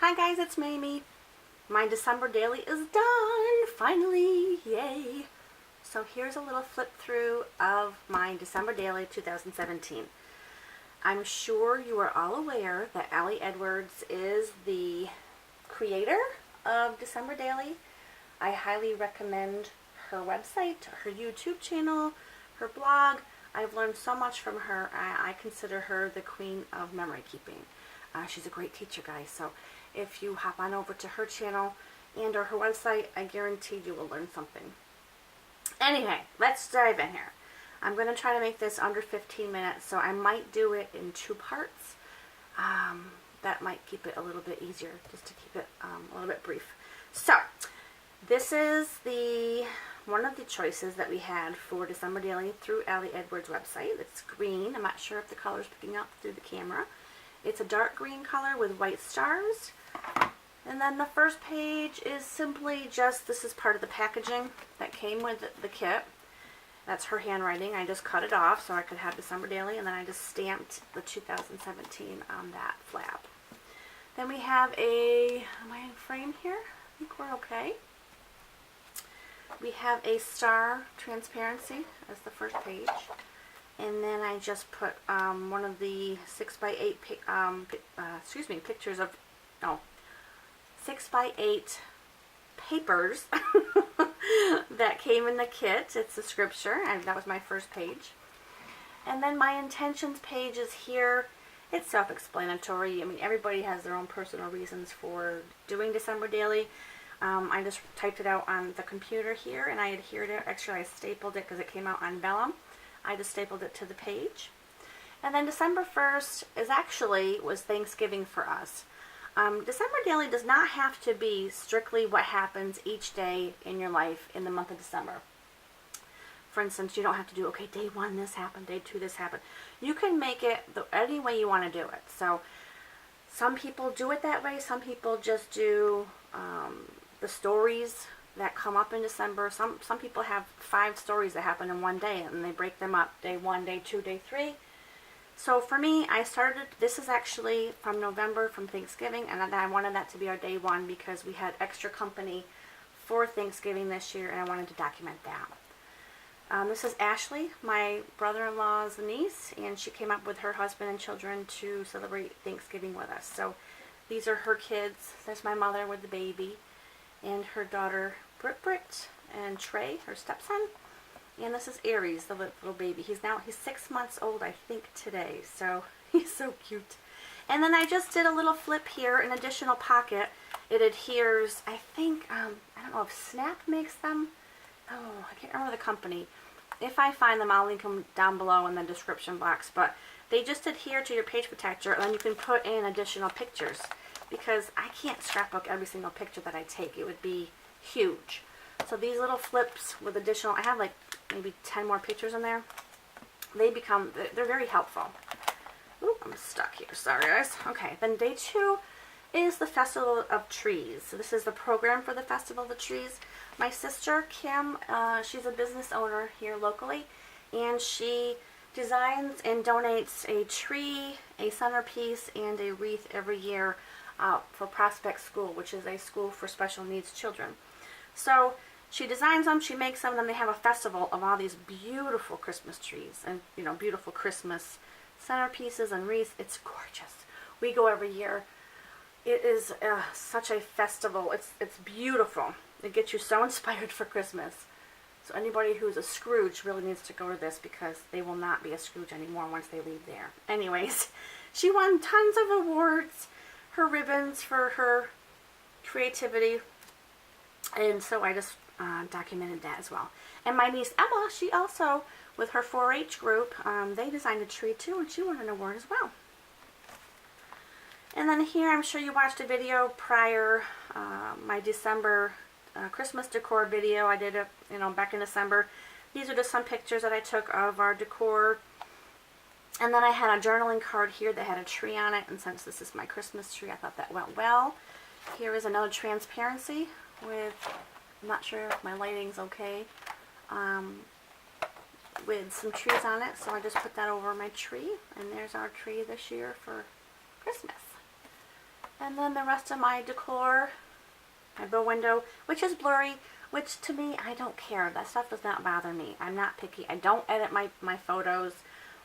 Hi guys, it's Mamie. My December daily is done, finally, yay. So here's a little flip through of my December daily 2017. I'm sure you are all aware that Allie Edwards is the creator of December Daily. I highly recommend her website, her YouTube channel, her blog. I've learned so much from her. I consider her the queen of memory keeping. She's a great teacher, guys, so if you hop on over to her channel and or her website, I guarantee you will learn something. Anyway, let's dive in here. I'm going to try to make this under 15 minutes, so I might do it in 2 parts. That might keep it a little bit easier, just to keep it a little bit brief. So, this is one of the choices that we had for December Daily through Allie Edwards' website. It's green. I'm not sure if the color is picking up through the camera. It's a dark green color with white stars. And then the first page is simply just, this is part of the packaging that came with the kit. That's her handwriting. I just cut it off so I could have December Daily, and then I just stamped the 2017 on that flap. Then we have am I in frame here? I think we're okay. We have a star transparency as the first page. And then I just put one of the 6x8 pictures of, 6x8 papers that came in the kit. It's a scripture, and that was my first page. And then my intentions page is here. It's self-explanatory. I mean, everybody has their own personal reasons for doing December Daily. I just typed it out on the computer here, and I adhered it. Actually, I stapled it because it came out on vellum. I just stapled it to the page. And then December 1st was Thanksgiving for us. December Daily does not have to be strictly what happens each day in your life in the month of December. For instance, you don't have to do, okay, day 1 this happened, day 2 this happened. You can make it any way you want to do it. So some people do it that way. Some people just do the stories that come up in December. Some people have 5 stories that happen in one day, and they break them up, day 1, day 2, day 3. So for me, this is actually from November, from Thanksgiving, and I wanted that to be our day 1 because we had extra company for Thanksgiving this year, and I wanted to document that. This is Ashley, my brother-in-law's niece, and she came up with her husband and children to celebrate Thanksgiving with us. So these are her kids. There's my mother with the baby, and her daughter Brit and Trey, her stepson. And this is Aries, the little baby. He's 6 months old, I think, today. So he's so cute. And then I just did a little flip here, an additional pocket. It adheres, I think, I don't know if Snap makes them. Oh, I can't remember the company. If I find them, I'll link them down below in the description box. But they just adhere to your page protector, and then you can put in additional pictures. Because I can't scrapbook every single picture that I take. It would be huge. So these little flips with additional, I have like maybe 10 more pictures in there. They're very helpful. Ooh, I'm stuck here. Sorry, guys. Okay, then day 2 is the Festival of Trees. So this is the program for the Festival of the Trees. My sister, Kim, she's a business owner here locally, and she designs and donates a tree, a centerpiece, and a wreath every year for Prospect School, which is a school for special needs children. So she designs them, she makes them, and then they have a festival of all these beautiful Christmas trees and, beautiful Christmas centerpieces and wreaths. It's gorgeous. We go every year. It is such a festival. It's beautiful. It gets you so inspired for Christmas. So anybody who's a Scrooge really needs to go to this because they will not be a Scrooge anymore once they leave there. Anyways, she won tons of awards. Her ribbons for her creativity, and so I just documented that as well. And my niece Emma, she also, with her 4-H group, they designed a tree too, and she won an award as well. And then here, I'm sure you watched a video prior, my December Christmas decor video. I did it, back in December. These are just some pictures that I took of our decor. And then I had a journaling card here that had a tree on it, and since this is my Christmas tree, I thought that went well. Here is another transparency with, I'm not sure if my lighting's okay, with some trees on it, so I just put that over my tree, and there's our tree this year for Christmas. And then the rest of my decor, my bow window, which is blurry, which to me, I don't care. That stuff does not bother me. I'm not picky. I don't edit my photos.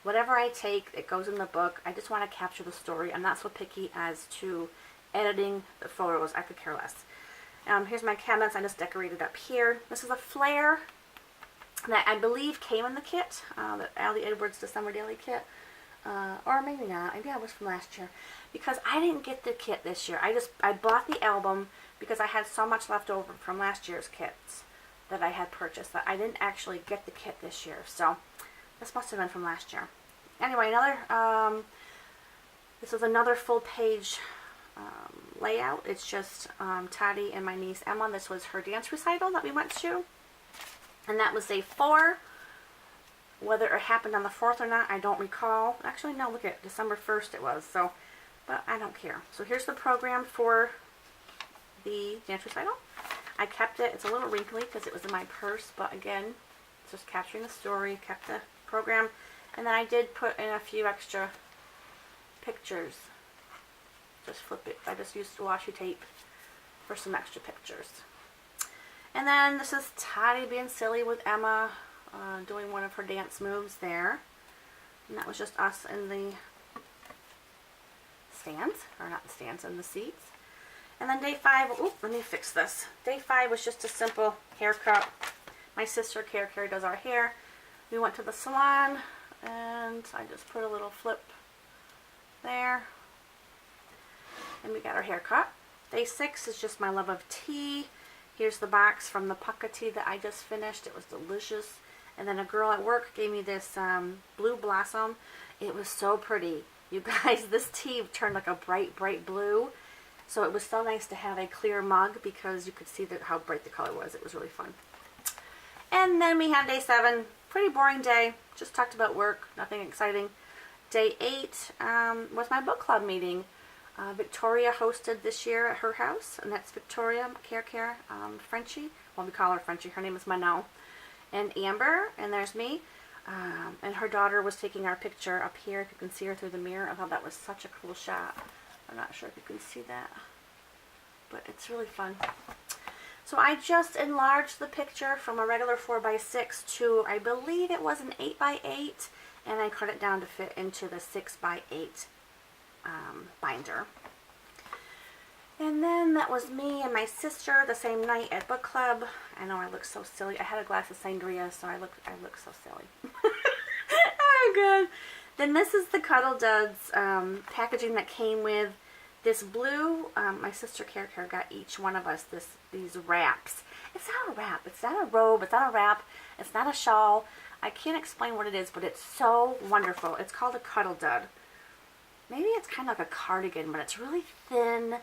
Whatever I take, it goes in the book. I just want to capture the story. I'm not so picky as to editing the photos. I could care less. Here's my cabinets. I just decorated up here. This is a flare that I believe came in the kit, the Allie Edwards December Daily kit. Or maybe not. Maybe it was from last year. Because I didn't get the kit this year. I bought the album because I had so much left over from last year's kits that I had purchased that I didn't actually get the kit this year. So this must have been from last year. Anyway, this is another full page layout. It's just Toddy and my niece Emma. This was her dance recital that we went to. And that was day 4. Whether it happened on the 4th or not, I don't recall. Actually, no, look at December 1st it was. So, but I don't care. So here's the program for the dance recital. I kept it. It's a little wrinkly because it was in my purse. But again, it's just capturing the story. Kept the program. And then I did put in a few extra pictures. Just flip it. I just used washi tape for some extra pictures. And then this is Toddy being silly with Emma, doing one of her dance moves there. And that was just us in the stands, or not the stands, in the seats. And then day 5, let me fix this. Day 5 was just a simple haircut. My sister, Care, does our hair. We went to the salon, and I just put a little flip there. And we got our hair cut. Day 6 is just my love of tea. Here's the box from the Pucka tea that I just finished. It was delicious. And then a girl at work gave me this blue blossom. It was so pretty. You guys, this tea turned like a bright, bright blue. So it was so nice to have a clear mug because you could see how bright the color was. It was really fun. And then we had day 7. Pretty boring day. Just talked about work. Nothing exciting. Day 8 was my book club meeting. Victoria hosted this year at her house, and that's Victoria, Care, Frenchie. Well, we call her Frenchie. Her name is Manon. And Amber, and there's me. And her daughter was taking our picture up here. If you can see her through the mirror. I thought that was such a cool shot. I'm not sure if you can see that, but it's really fun. So I just enlarged the picture from a regular 4x6 to, I believe it was an 8x8, and I cut it down to fit into the 6x8 binder. And then that was me and my sister the same night at book club. I know I look so silly. I had a glass of sangria, so I look so silly. Oh, good. Then this is the Cuddle Duds packaging that came with this blue. My sister Care got each one of us these wraps. It's not a wrap. It's not a robe. It's not a wrap. It's not a shawl. I can't explain what it is, but it's so wonderful. It's called a Cuddle Dud. Maybe it's kind of like a cardigan, but it's really thin,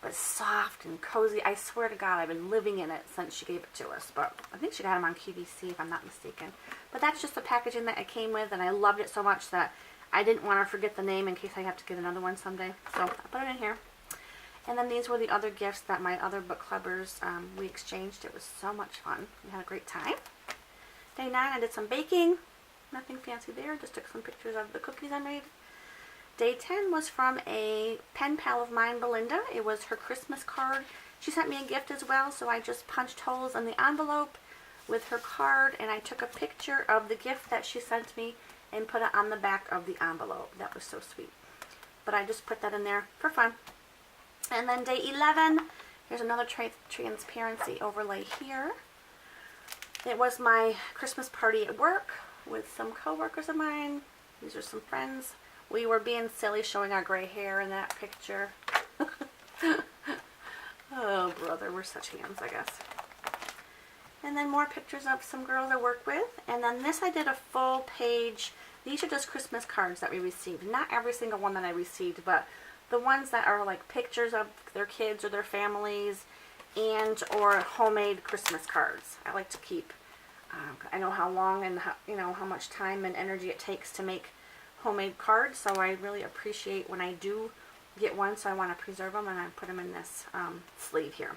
but soft and cozy. I swear to God, I've been living in it since she gave it to us. But I think she got them on QVC, if I'm not mistaken. But that's just the packaging that it came with, and I loved it so much that I didn't want to forget the name in case I have to get another one someday. So I put it in here. And then these were the other gifts that my other book clubbers, we exchanged. It was so much fun. We had a great time. Day 9, I did some baking. Nothing fancy there. Just took some pictures of the cookies I made. Day 10 was from a pen pal of mine, Belinda. It was her Christmas card. She sent me a gift as well, so I just punched holes in the envelope with her card, and I took a picture of the gift that she sent me and put it on the back of the envelope. That was so sweet. But I just put that in there for fun. And then day 11, here's another transparency overlay here. It was my Christmas party at work with some coworkers of mine. These are some friends. We were being silly showing our gray hair in that picture. Oh, brother, we're such hands, I guess. And then more pictures of some girls I work with. And then this I did a full page. These are just Christmas cards that we received. Not every single one that I received, but the ones that are like pictures of their kids or their families and or homemade Christmas cards. I like to keep, I know how long and how much time and energy it takes to make homemade cards, so I really appreciate when I do get one, so I want to preserve them, and I put them in this sleeve here.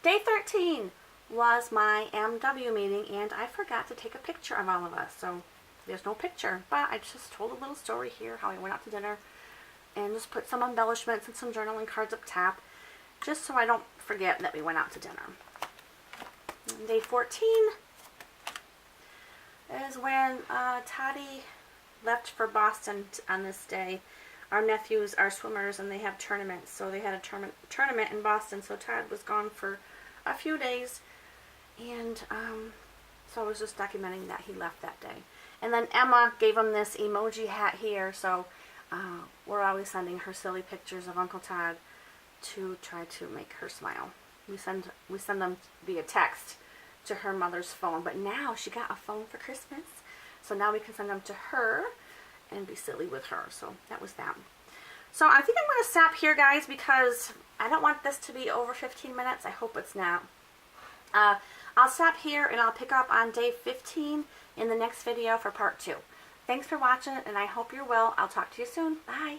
Day 13 was my MW meeting, and I forgot to take a picture of all of us, so there's no picture, but I just told a little story here, how I went out to dinner and just put some embellishments and some journaling cards up top, just so I don't forget that we went out to dinner. And day 14 is when Toddy left for Boston on this day. Our nephews are swimmers and they have tournaments, so they had a tournament in Boston, so Todd was gone for a few days, and so I was just documenting that he left that day. And then Emma gave him this emoji hat here, so we're always sending her silly pictures of Uncle Todd to try to make her smile. We send them via text to her mother's phone, but now she got a phone for Christmas, so now we can send them to her and be silly with her. So that was that. So I think I'm going to stop here, guys, because I don't want this to be over 15 minutes. I hope it's not. I'll stop here and I'll pick up on day 15 in the next video for part 2. Thanks for watching, and I hope you're well. I'll talk to you soon. Bye.